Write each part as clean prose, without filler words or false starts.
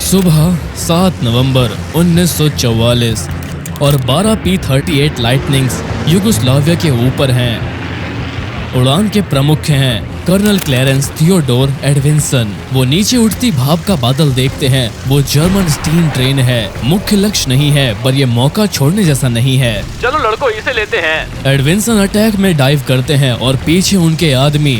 सुबह 7 नवंबर 1944 और 12 P-38 lightnings Yugoslavia के ऊपर हैं। उड़ान के प्रमुख हैं कर्नल क्लेरेंस थियोडोर एडविंसन। वो नीचे उठती भाप का बादल देखते हैं। वो जर्मन स्टीम ट्रेन है, मुख्य लक्ष्य नहीं है, पर ये मौका छोड़ने जैसा नहीं है। चलो लड़कों, इसे लेते हैं। एडविंसन अटैक में डाइव करते हैं और पीछे उनके आदमी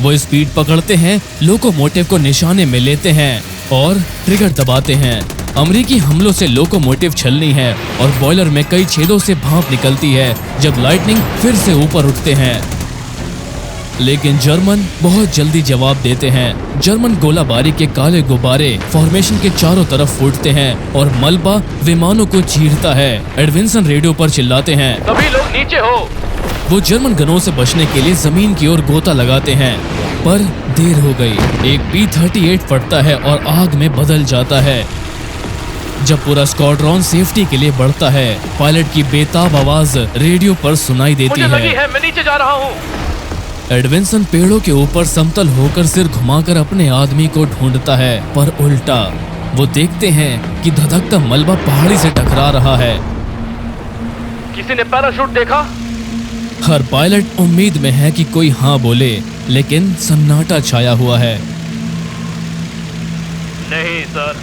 वो स्पीड पकड़ते हैं, लोकोमोटिव को निशाने में लेते हैं और ट्रिगर दबाते हैं। अमेरिकी हमलों से लोकोमोटिव छलनी है और बॉयलर में कई छेदों से भाप निकलती है जब लाइटनिंग फिर से ऊपर उठते हैं। लेकिन जर्मन बहुत जल्दी जवाब देते हैं। जर्मन गोलाबारी के काले गुब्बारे फॉर्मेशन के चारों तरफ फूटते हैं और मलबा विमानों को चीरता है। एडविंसन रेडियो पर चिल्लाते हैं, सभी लोग नीचे हो। वो जर्मन गनों से बचने के लिए जमीन की ओर गोता लगाते हैं, पर देर हो गई। एक P-38 फटता है और आग में बदल जाता है। जब पूरा स्क्वाड्रॉन सेफ्टी के लिए बढ़ता है, पायलट की बेताब आवाज रेडियो पर सुनाई देती मुझे लगी है, मैं नीचे जा रहा हूँ। एडविंसन पेड़ों के ऊपर समतल होकर सिर घुमाकर अपने आदमी को ढूंढता है, पर उल्टा। वो देखते हैं कि धधकता मलबा पहाड़ी से टकरा रहा है। किसी ने पैराशूट देखा? हर पायलट उम्मीद में है कि कोई हाँ बोले, लेकिन सन्नाटा छाया हुआ है। नहीं सर।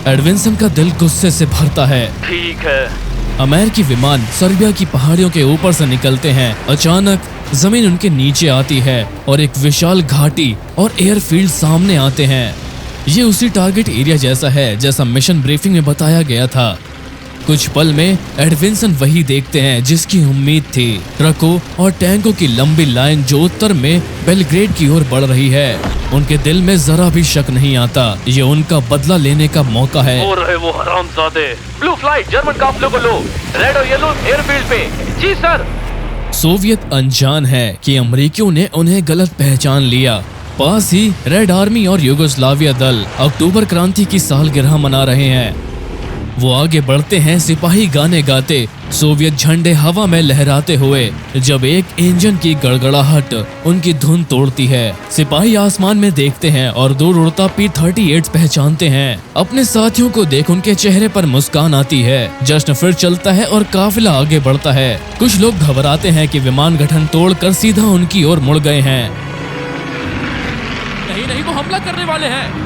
एडविंसन का दिल गुस्से से भरता है। ठीक है। अमेरिकी विमान सर्बिया की पहाड़ियों के ऊपर से निकलते हैं। अचानक जमीन उनके नीचे आती है और एक विशाल घाटी और एयरफील्ड सामने आते हैं। ये उसी टारगेट एरिया जैसा है जैसा मिशन ब्रीफिंग में बताया गया था। कुछ पल में एडविंसन वही देखते हैं जिसकी उम्मीद थी। ट्रकों और टैंकों की लंबी लाइन जो उत्तर में बेलग्रेड की ओर बढ़ रही है। उनके दिल में जरा भी शक नहीं आता, ये उनका बदला लेने का मौका है। हो रहे वो हरामजादे। ब्लू फ्लाइट जर्मन काफिलों को लो, रेड और येलो एयरफील्ड पे। जी सर। सोवियत अनजान है कि अमेरिकियों ने उन्हें गलत पहचान लिया। पास ही रेड आर्मी और यूगोस्लाविया दल अक्टूबर क्रांति की सालगिरह मना रहे हैं। वो आगे बढ़ते हैं, सिपाही गाने गाते, सोवियत झंडे हवा में लहराते हुए, जब एक इंजन की गड़गड़ाहट उनकी धुन तोड़ती है। सिपाही आसमान में देखते हैं और दूर उड़ता P-38 पहचानते हैं। अपने साथियों को देख उनके चेहरे पर मुस्कान आती है। जश्न फिर चलता है और काफिला आगे बढ़ता है। कुछ लोग घबराते हैं कि विमान गठन तोड़कर सीधा उनकी ओर मुड़ गए हैं। नहीं, वो हमला करने वाले हैं।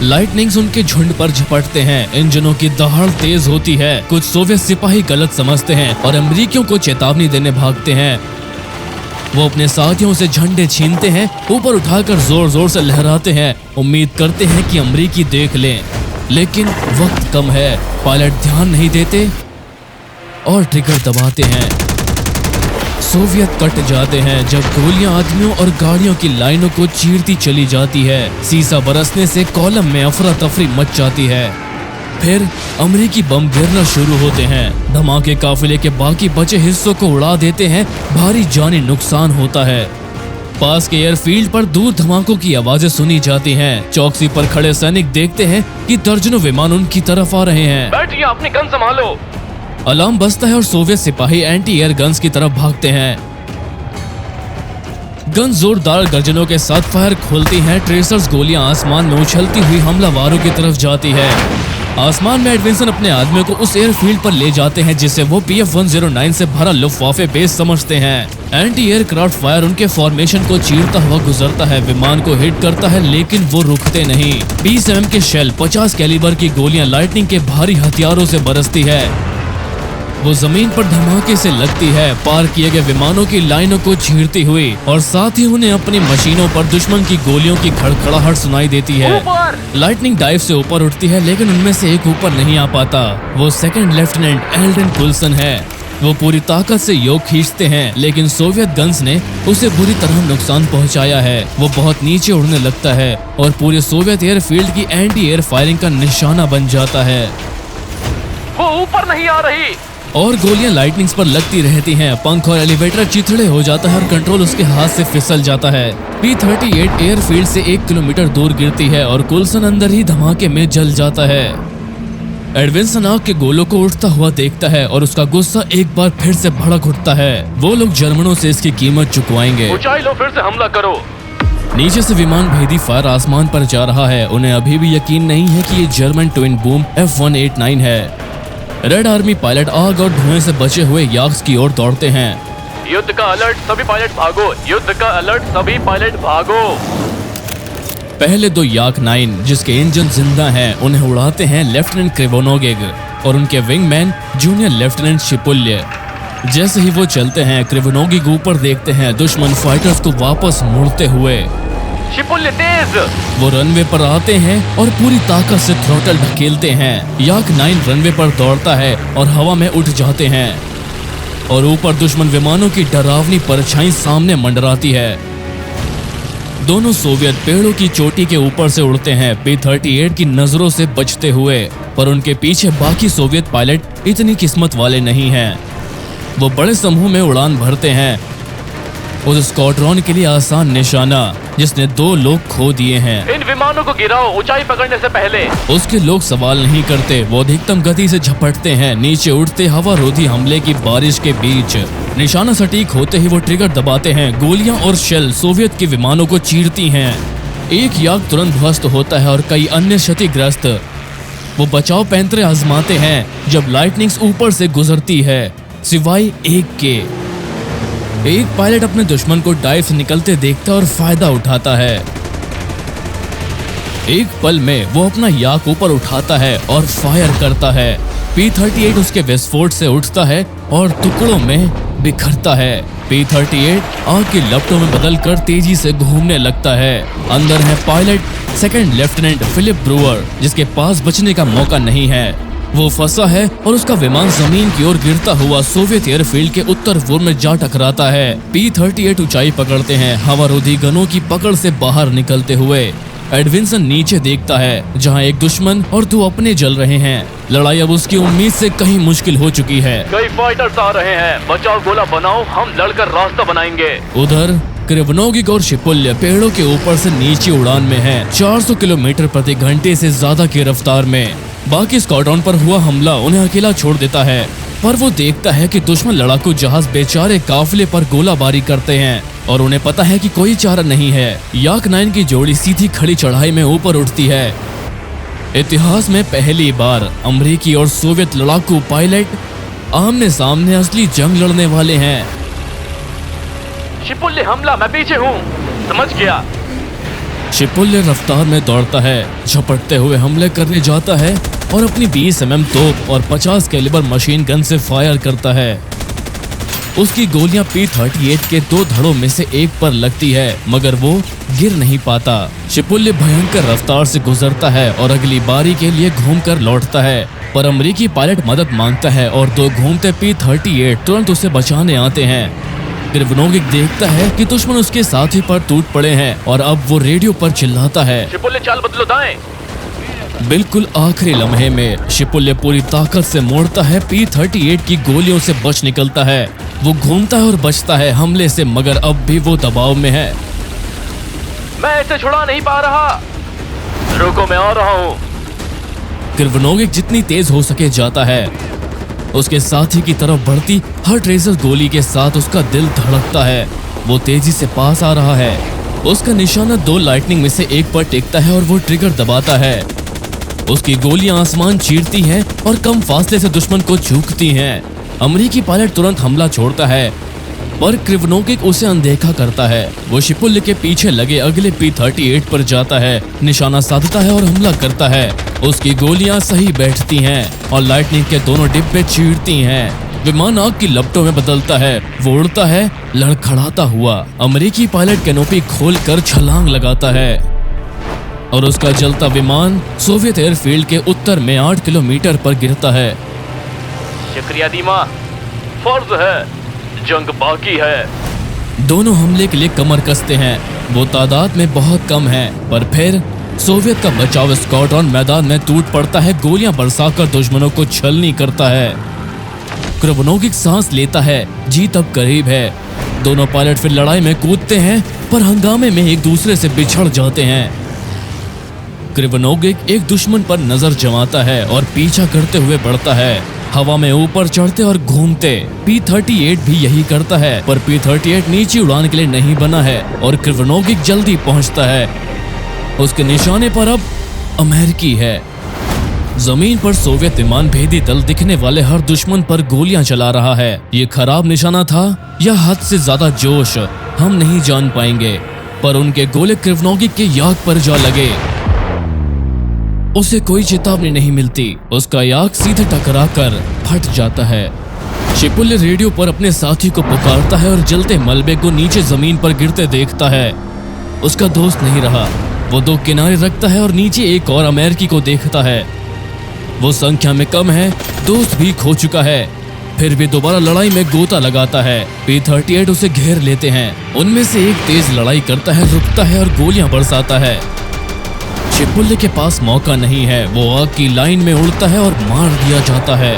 लाइटनिंग्स उनके झुंड पर झपटते हैं। इंजनों की दहाड़ तेज होती है। कुछ सोवियत सिपाही गलत समझते हैं और अमेरिकियों को चेतावनी देने भागते हैं। वो अपने साथियों से झंडे छीनते हैं, ऊपर उठाकर जोर जोर से लहराते हैं। उम्मीद करते हैं कि अमेरिकी देख लें, लेकिन वक्त कम है। पायलट ध्यान नहीं देते और ट्रिगर दबाते हैं। सोवियत कट जाते हैं जब गोलियां आदमियों और गाड़ियों की लाइनों को चीरती चली जाती है। सीसा बरसने से कॉलम में अफरा तफरी मच जाती है। फिर अमेरिकी बम गिरना शुरू होते हैं। धमाके काफिले के बाकी बचे हिस्सों को उड़ा देते हैं। भारी जानी नुकसान होता है। पास के एयरफील्ड पर दूर धमाकों की आवाजें सुनी जाती हैं। चौकसी पर खड़े सैनिक देखते हैं कि दर्जनों विमान उनकी तरफ आ रहे हैं। बैठिए, अपनी गन संभालो। अलार्म बजता है और सोवियत सिपाही एंटी एयर गन्स की तरफ भागते हैं। गन जोरदार गर्जनों के साथ फायर खोलती हैं। ट्रेसर्स गोलियां आसमान में उछलती हुई हमलावरों की तरफ जाती है। आसमान में एडविंसन अपने आदमियों को उस एयरफील्ड पर ले जाते हैं जिसे वो PF-109 से भरा लुफ्तवाफे बेस समझते हैं। एंटी एयरक्राफ्ट फायर उनके फॉर्मेशन को चीरता हुआ गुजरता है, विमान को हिट करता है, लेकिन वो रुकते नहीं। 20 mm के शेल, 50 कैलिबर की गोलियां लाइटनिंग के भारी हथियारों से बरसती है। वो जमीन पर धमाके से लगती है, पार किए गए विमानों की लाइनों को चीरती हुई, और साथ ही उन्हें अपनी मशीनों पर दुश्मन की गोलियों की खड़खड़ाहट सुनाई देती है। लाइटनिंग डाइव से ऊपर उठती है, लेकिन उनमें से एक ऊपर नहीं आ पाता। वो सेकंड लेफ्टिनेंट एल्डन कुल्सन है। वो पूरी ताकत से योक खींचते हैं, लेकिन सोवियत गन्स ने उसे बुरी तरह नुकसान पहुंचाया है। वो बहुत नीचे उड़ने लगता है और पूरे सोवियत एयरफील्ड की एंटी एयर फायरिंग का निशाना बन जाता है। वो ऊपर नहीं आ रही और गोलियां लाइटनिंग्स पर लगती रहती हैं। पंख और एलिवेटर चिथड़े हो जाता है और कंट्रोल उसके हाथ से फिसल जाता है। P-38 एयरफील्ड से 1 किलोमीटर दूर गिरती है और कुल्सन अंदर ही धमाके में जल जाता है। एडविंसन आग के गोलों को उठता हुआ देखता है और उसका गुस्सा एक बार फिर से भड़क उठता है। वो लोग जर्मनों से इसकी कीमत चुकवाएंगे। ऊंचाई लो, फिर से हमला करो। नीचे से विमान भेदी फायर आसमान पर जा रहा है। उन्हें अभी भी यकीन नहीं है कि ये जर्मन ट्विन बूम F189 है। रेड आर्मी पायलट आग और धुएं से बचे हुए याक्स की ओर दौड़ते हैं। युद्ध का अलर्ट, सभी पायलट भागो। युद्ध का अलर्ट, सभी पायलट भागो। पहले दो याक 9 जिसके इंजन जिंदा हैं उन्हें उड़ाते हैं लेफ्टिनेंट क्रिवोनोगिग और उनके विंगमैन जूनियर लेफ्टिनेंट शिपुल्य। जैसे ही वो चलते हैं, क्रिवोनोगिग ऊपर देखते हैं दुश्मन फाइटर्स को वापस मुड़ते हुए। शिपुल्य तेज! वो रनवे पर आते हैं और पूरी ताकत से थ्रोटल ढकेलते हैं। याक 9 रनवे पर दौड़ता है और हवा में उठ जाते हैं और ऊपर दुश्मन विमानों की डरावनी परछाई सामने मंडराती है। दोनों सोवियत पेड़ों की चोटी के ऊपर से उड़ते हैं, P-38 की नजरों से बचते हुए, पर उनके पीछे बाकी सोवियत पायलट इतनी किस्मत वाले नहीं हैं। वो बड़े समूह में उड़ान भरते हैं। उस स्क्वाड्रॉन के लिए आसान निशाना जिसने 2 लोग खो दिए हैं। इन विमानों को गिराओ ऊंचाई पकड़ने से पहले। उसके लोग सवाल नहीं करते, वो अधिकतम गति से झपटते हैं, नीचे उड़ते हवा रोधी हमले की बारिश के बीच। निशाना सटीक होते ही वो ट्रिगर दबाते हैं। गोलियां और शेल सोवियत के विमानों को चीरती हैं। एक याक तुरंत ध्वस्त होता है और कई अन्य क्षतिग्रस्त। वो बचाव पैंतरे आजमाते हैं जब लाइटनिंग्स ऊपर से गुजरती है, सिवाय एक के। एक पायलट अपने दुश्मन को डाइव से निकलते देखता और फायदा उठाता है। एक पल में वो अपना याक ऊपर उठाता है और फायर करता है। P-38 उसके विस्फोट से उठता है और टुकड़ों में बिखरता है। P-38 आग की लपटों में बदलकर तेजी से घूमने लगता है। अंदर है pilot second lieutenant Philip Brewer, जिसके पास बचने का मौका नहीं है। वो फंसा है और उसका विमान जमीन की ओर गिरता हुआ सोवियत एयरफील्ड के उत्तर पूर्व में जा टकराता है। P-38 ऊंचाई पकड़ते हैं, हवारोधी गनों की पकड़ से बाहर निकलते हुए। एडविंसन नीचे देखता है जहां एक दुश्मन और 2 अपने जल रहे हैं। लड़ाई अब उसकी उम्मीद से कहीं मुश्किल हो चुकी है। कई फाइटर्स आ रहे हैं, बचाव गोला बनाओ, हम लड़कर रास्ता बनाएंगे। उधर क्रिवोनोगिग और शिपुल्य पेड़ों के ऊपर से नीचे उड़ान में हैं, 400 किलोमीटर प्रति घंटे से ज्यादा की रफ्तार में। बाकी स्क्वाड्रॉन पर हुआ हमला उन्हें अकेला छोड़ देता है, पर वो देखता है कि दुश्मन लड़ाकू जहाज बेचारे काफिले पर गोलाबारी करते हैं और उन्हें पता है कि कोई चारा नहीं है। याक 9 की जोड़ी सीधी खड़ी चढ़ाई में ऊपर उठती है। इतिहास में पहली बार अमेरिकी और सोवियत लड़ाकू पायलट आमने सामने असली जंग लड़ने वाले हैं। शिपुल्य हमला, मैं पीछे हूँ। समझ गया। शिपुल्य रफ्तार में दौड़ता है, झपटते हुए हमले करने जाता है और अपनी 20 mm तोप और 50 कैलिबर मशीन गन से फायर करता है। उसकी गोलियां P-38 के 2 धड़ों में से एक पर लगती है, मगर वो गिर नहीं पाता। शिपुल्य भयंकर रफ्तार से गुजरता है और अगली बारी के लिए घूमकर लौटता है, पर अमेरिकी पायलट मदद मांगता है और 2 घूमते P-38 तुरंत उसे बचाने आते हैं। क्रिवोनोगिग देखता है कि दुश्मन उसके साथी पर टूट पड़े हैं और अब वो रेडियो पर चिल्लाता है, शिपुल्य चाल बदलो, दाएं। बिल्कुल आखिरी लम्हे में शिपुल्य पूरी ताकत से मोड़ता है, P-38 की गोलियों से बच निकलता है। वो घूमता है और बचता है हमले से, मगर अब भी वो दबाव में है। मैं इसे छुड़ा नहीं पा रहा। रुको, मैं आ रहा हूँ। क्रिवोनोगिग जितनी तेज हो सके जाता है। उसके साथी की तरफ बढ़ती हर ट्रेजर गोली के साथ उसका दिल धड़कता है। वो तेजी से पास आ रहा है। उसका निशाना 2 लाइटनिंग में से एक पर टिकता है और वो ट्रिगर दबाता है। उसकी गोलियां आसमान चीरती हैं और कम फासले से दुश्मन को चूकती हैं। अमेरिकी पायलट तुरंत हमला छोड़ता है, पर क्रिवोनोगिग उसे अनदेखा करता है। वो शिपुल्य के पीछे लगे अगले P-38 पर जाता है, निशाना साधता है और हमला करता है। उसकी गोलियां सही बैठती हैं और लाइटनिंग के दोनों डिब्बे चीरती हैं। विमान आग की लपटों में बदलता है। वो उड़ता है लड़खड़ाता हुआ। अमेरिकी पायलट कैनोपी खोलकर छलांग लगाता है और उसका जलता विमान सोवियत एयरफील्ड के उत्तर में 8 किलोमीटर पर गिरता है। शुक्रिया दीमा, फर्ज है, जंग बाकी है। दोनों हमले के लिए कमर कसते हैं। वो तादाद में बहुत कम है, पर फिर सोवियत का बचाव स्क्वाड्रॉन मैदान में टूट पड़ता है, गोलियां बरसाकर दुश्मनों को छलनी करता है। क्रिवोनोगिग सांस लेता है, जीत अब करीब है। दोनों पायलट फिर लड़ाई में कूदते हैं, पर हंगामे में एक दूसरे से बिछड़ जाते हैं। क्रिवोनोगिग एक दुश्मन पर नजर जमाता है और पीछा करते हुए बढ़ता है। हवा में ऊपर चढ़ते और घूमते। P-38 भी यही करता है, पर P-38 नीचे उड़ान के लिए नहीं बना है और क्रिवनोगिक जल्दी पहुंचता है। उसके निशाने पर अब अमेरिकी है। जमीन पर सोवियत विमान भेदी दल दिखने वाले हर दुश्मन पर गोलियां चला रहा है। ये खराब निशाना था या हद से ज्यादा जोश, हम नहीं जान पाएंगे, पर उनके गोले क्रिवनोगिक के याक पर जा लगे। उसे कोई चेतावनी नहीं मिलती, उसका याक सीधे टकरा कर फट जाता है। शिपुल्य रेडियो पर अपने साथी को पुकारता है और जलते मलबे को नीचे जमीन पर गिरते देखता है। उसका दोस्त नहीं रहा। वो दो किनारे रखता है और नीचे एक और अमेरिकी को देखता है। वो संख्या में कम है, दोस्त भी खो चुका है, फिर भी दोबारा लड़ाई में गोता लगाता है। P-38 उसे घेर लेते हैं। उनमें से एक तेज लड़ाई करता है, रुकता है और गोलियां बरसाता है। शिपुल्य के पास मौका नहीं है। वो आग की लाइन में उड़ता है और मार दिया जाता है।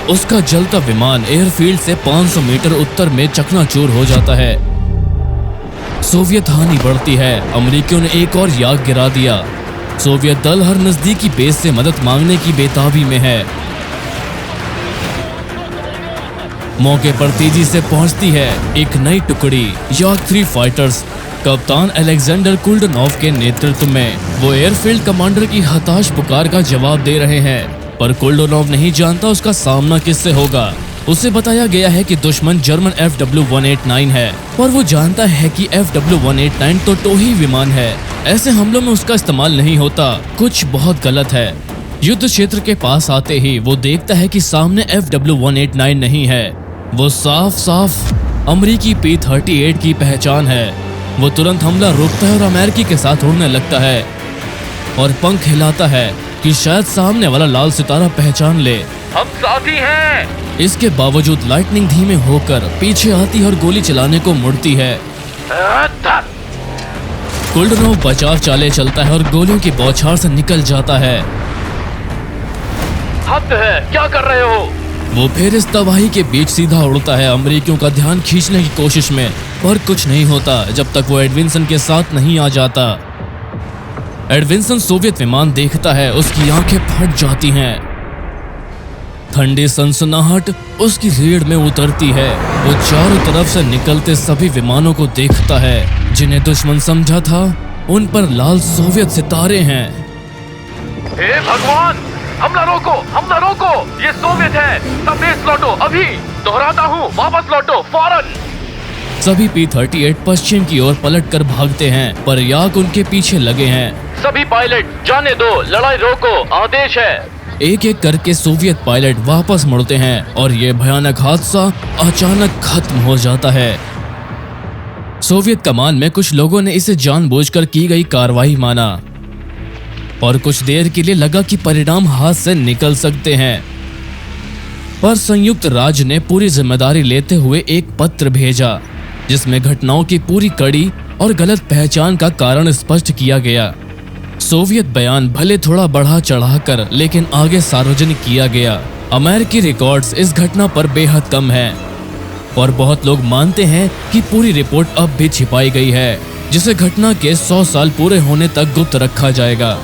उसका जलता विमान एयरफील्ड से 500 मीटर उत्तर में चकनाचूर हो जाता है। सोवियत हानि बढ़ती है। अमेरिकियों ने एक और याक गिरा दिया। सोवियत दल हर नजदीकी बेस से मदद मांगने की बेताबी में है। मौके पर तेजी से पहुंचती है एक नई टुकड़ी, याक 3 फाइटर्स, कप्तान अलेक्जेंडर कुल्डनोव के नेतृत्व में। वो एयरफील्ड कमांडर की हताश पुकार का जवाब दे रहे हैं, पर कुल्डनोव नहीं जानता उसका सामना किससे होगा। उसे बताया गया है कि दुश्मन जर्मन FW-189 है, पर वो जानता है कि FW-189 तो टोही विमान है। ऐसे हमलों में उसका इस्तेमाल नहीं होता। कुछ बहुत गलत है। युद्ध क्षेत्र के पास आते ही वो देखता है कि सामने FW-189 नहीं है, वो साफ साफ अमेरिकी P-38 की पहचान है। वो तुरंत हमला रोकता है और अमेरिकी के साथ उड़ने लगता है और पंख हिलाता है कि शायद सामने वाला लाल सितारा पहचान ले। हम साथी हैं। इसके बावजूद लाइटनिंग धीमे होकर पीछे आती और गोली चलाने को मुड़ती है। कुल्डनोव बचाव चाले चलता है और गोलियों की बौछार से निकल जाता है। हद है, क्या कर रहे हो? वो फिर इस तबाही के बीच सीधा उड़ता है, अमेरिकियों का ध्यान खींचने की कोशिश में, पर कुछ नहीं होता जब तक वो एडविंसन के साथ नहीं आ जाता। एडविंसन सोवियत विमान देखता है, उसकी आंखें फट जाती हैं। ठंडी सनसनाहट उसकी रीढ़ में उतरती है। वो चारों तरफ से निकलते सभी विमानों को देखता है। जिन्हें दुश्मन समझा था, उन पर लाल सोवियत सितारे हैं। हे भगवान, हमला रोको, हमला रोको, ये सोवियत है। सब बेस लौटो अभी, दोहराता हूँ, वापस लौटो फौरन। सभी P-38 पश्चिम की ओर पलटकर भागते हैं, पर याक उनके पीछे लगे हैं। सभी पायलट जाने दो, लड़ाई रोको, आदेश है। एक एक करके सोवियत पायलट वापस मुड़ते हैं और ये भयानक हादसा अचानक खत्म हो जाता है। सोवियत कमान में कुछ लोगों ने इसे जानबूझकर की गई कार्रवाई माना और कुछ देर के लिए लगा कि परिणाम हाथ से निकल सकते हैं, पर संयुक्त राज्य ने पूरी जिम्मेदारी लेते हुए एक पत्र भेजा जिसमें घटनाओं की पूरी कड़ी और गलत पहचान का कारण स्पष्ट किया गया। सोवियत बयान भले थोड़ा बढ़ा चढ़ाकर, लेकिन आगे सार्वजनिक किया गया। अमेरिकी रिकॉर्ड्स इस घटना पर बेहद कम हैं और बहुत लोग मानते हैं कि पूरी रिपोर्ट अब भी छिपाई गई है, जिसे घटना के 100 साल पूरे होने तक गुप्त रखा जाएगा।